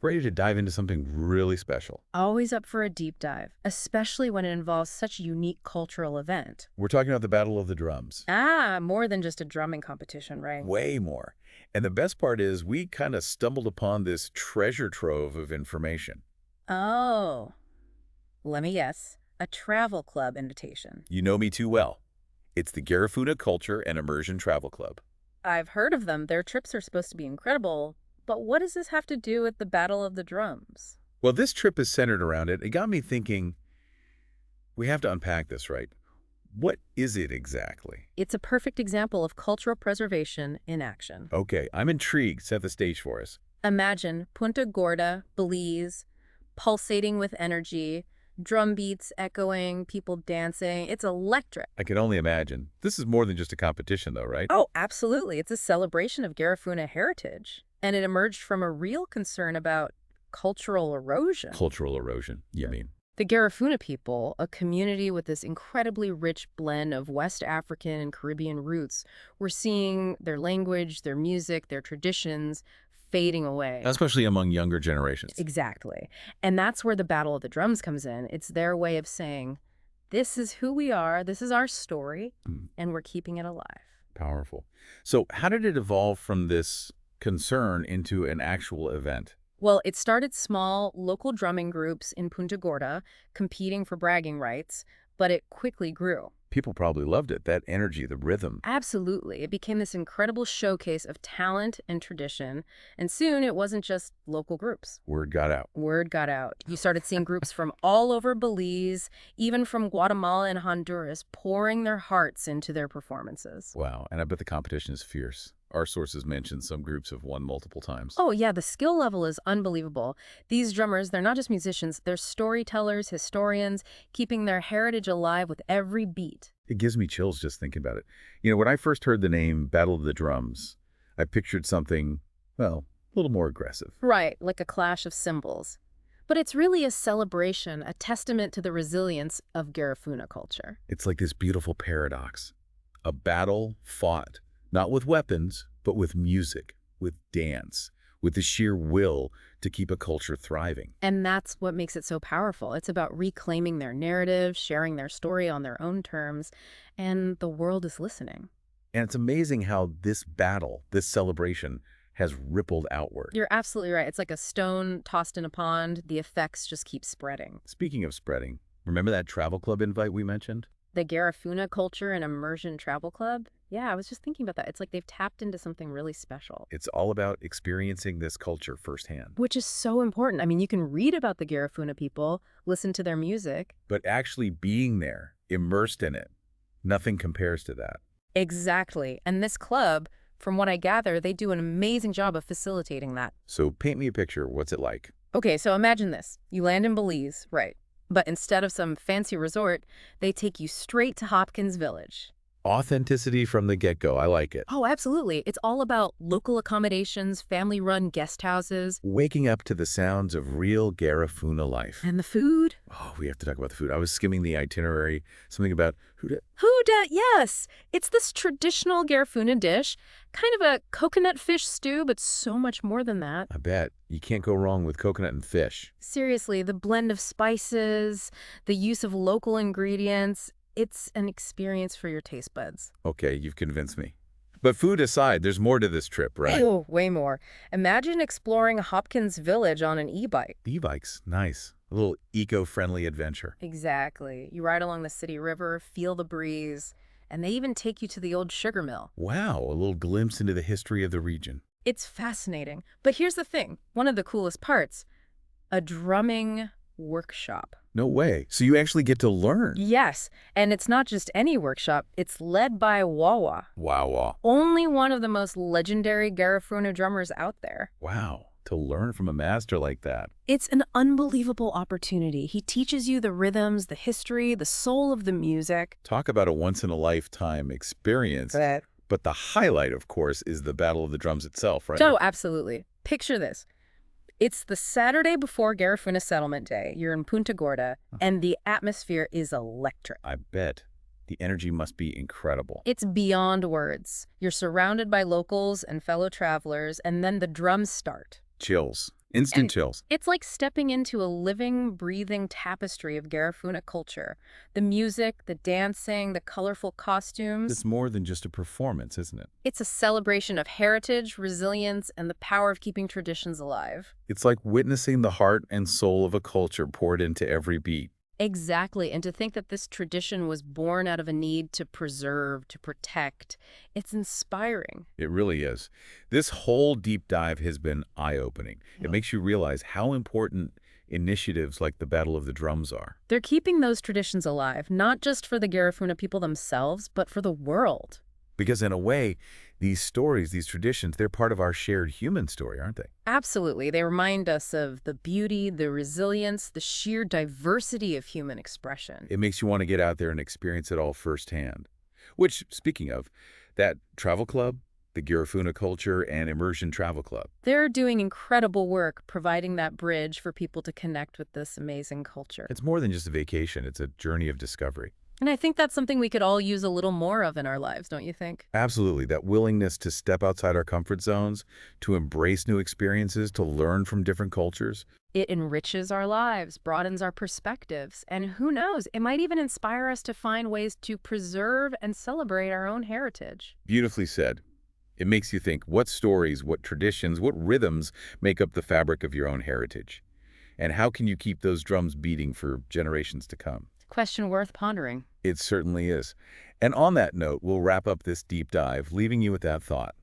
Ready to dive into something really special. Always up for a deep dive, especially when it involves such a unique cultural event. We're talking about the Battle of the Drums. More than just a drumming competition, right? Way more. And the best part is we kind of stumbled upon this treasure trove of information. Oh, let me guess. A travel club invitation. You know me too well. It's the Garifuna Culture and Immersion Travel Club. I've heard of them. Their trips are supposed to be incredible. But what does this have to do with the Battle of the Drums? Well, this trip is centered around it. It got me thinking, we have to unpack this, right? What is it exactly? It's a perfect example of cultural preservation in action. Okay, I'm intrigued. Set the stage for us. Imagine Punta Gorda, Belize, pulsating with energy, drum beats echoing, people dancing. It's electric. I can only imagine. This is more than just a competition, though, right? Oh, absolutely. It's a celebration of Garifuna heritage. And it emerged from a real concern about cultural erosion. Cultural erosion, you mean? The Garifuna people, a community with this incredibly rich blend of West African and Caribbean roots, were seeing their language, their music, their traditions fading away. Especially among younger generations. Exactly. And that's where the Battle of the Drums comes in. It's their way of saying, this is who we are, this is our story, and we're keeping it alive. Powerful. So how did it evolve from this concern into an actual event? Well, it started small, local drumming groups in Punta Gorda competing for bragging rights, but it quickly grew. People probably loved it, that energy, the rhythm. Absolutely. It became this incredible showcase of talent and tradition, and soon it wasn't just local groups. Word got out. Word got out. You started seeing groups from all over Belize, even from Guatemala and Honduras, pouring their hearts into their performances. Wow, and I bet the competition is fierce. Our sources mention some groups have won multiple times. Oh, yeah, the skill level is unbelievable. These drummers, they're not just musicians, they're storytellers, historians, keeping their heritage alive with every beat. It gives me chills just thinking about it. You know, when I first heard the name Battle of the Drums, I pictured something, well, a little more aggressive. Right, like a clash of cymbals. But it's really a celebration, a testament to the resilience of Garifuna culture. It's like this beautiful paradox. A battle fought, not with weapons, but with music, with dance, with the sheer will to keep a culture thriving. And that's what makes it so powerful. It's about reclaiming their narrative, sharing their story on their own terms, and the world is listening. And it's amazing how this battle, this celebration, has rippled outward. You're absolutely right. It's like a stone tossed in a pond. The effects just keep spreading. Speaking of spreading, remember that travel club invite we mentioned? The Garifuna Culture and Immersion Travel Club? Yeah, I was just thinking about that. It's like they've tapped into something really special. It's all about experiencing this culture firsthand. Which is so important. I mean, you can read about the Garifuna people, listen to their music. But actually being there, immersed in it, nothing compares to that. Exactly. And this club, from what I gather, they do an amazing job of facilitating that. So paint me a picture. What's it like? Okay, so imagine this. You land in Belize, right? But instead of some fancy resort, they take you straight to Hopkins Village. Authenticity from the get-go. I like it. Oh, absolutely. It's all about local accommodations, family-run guest houses. Waking up to the sounds of real Garifuna life. And the food? Oh, we have to talk about the food. I was skimming the itinerary. Something about Huda, yes. It's this traditional Garifuna dish, kind of a coconut fish stew, but so much more than that. I bet. You can't go wrong with coconut and fish. Seriously, the blend of spices, the use of local ingredients, it's an experience for your taste buds. Okay, you've convinced me. But food aside, there's more to this trip, right? Oh, way more. Imagine exploring Hopkins Village on an e-bike. E-bikes, nice. A little eco-friendly adventure. Exactly. You ride along the city river, feel the breeze, and they even take you to the old sugar mill. Wow, a little glimpse into the history of the region. It's fascinating. But here's the thing. One of the coolest parts, a drumming workshop. No way. So you actually get to learn. Yes, and it's not just any workshop. It's led by Wawa. Wow. Only one of the most legendary Garifuna drummers out there. Wow. To learn from a master like that. It's an unbelievable opportunity. He teaches you the rhythms, the history, the soul of the music. Talk about a once-in-a-lifetime experience. But the highlight, of course, is the Battle of the Drums itself, right? Oh, absolutely. Picture this. It's the Saturday before Garifuna Settlement Day. You're in Punta Gorda, and the atmosphere is electric. I bet. The energy must be incredible. It's beyond words. You're surrounded by locals and fellow travelers, and then the drums start. Chills. Instant And chills. it's like stepping into a living, breathing tapestry of Garifuna culture. The music, the dancing, the colorful It's costumes. more than just a performance, isn't it? It's a celebration of heritage, resilience, and the power of keeping traditions alive. It's like witnessing the heart and soul of a culture poured into every beat. Exactly. And to think that this tradition was born out of a need to preserve, to protect, it's inspiring. It really is. This whole deep dive has been eye-opening. It makes you realize how important initiatives like the Battle of the Drums are. They're keeping those traditions alive, not just for the Garifuna people themselves, but for the world. Because in a way, these stories, these traditions, they're part of our shared human story, aren't they? Absolutely. They remind us of the beauty, the resilience, the sheer diversity of human expression. It makes you want to get out there and experience it all firsthand. Which, speaking of, that travel club, the Garifuna Culture and Immersion Travel Club. They're doing incredible work providing that bridge for people to connect with this amazing culture. It's more than just a vacation, it's a journey of discovery. And I think that's something we could all use a little more of in our lives, don't you think? Absolutely, that willingness to step outside our comfort zones, to embrace new experiences, to learn from different cultures. It enriches our lives, broadens our perspectives, and who knows, it might even inspire us to find ways to preserve and celebrate our own heritage. Beautifully said. It makes you think, what stories, what traditions, what rhythms make up the fabric of your own heritage? And how can you keep those drums beating for generations to come? Question worth pondering. It certainly is. And on that note, we'll wrap up this deep dive, leaving you with that thought.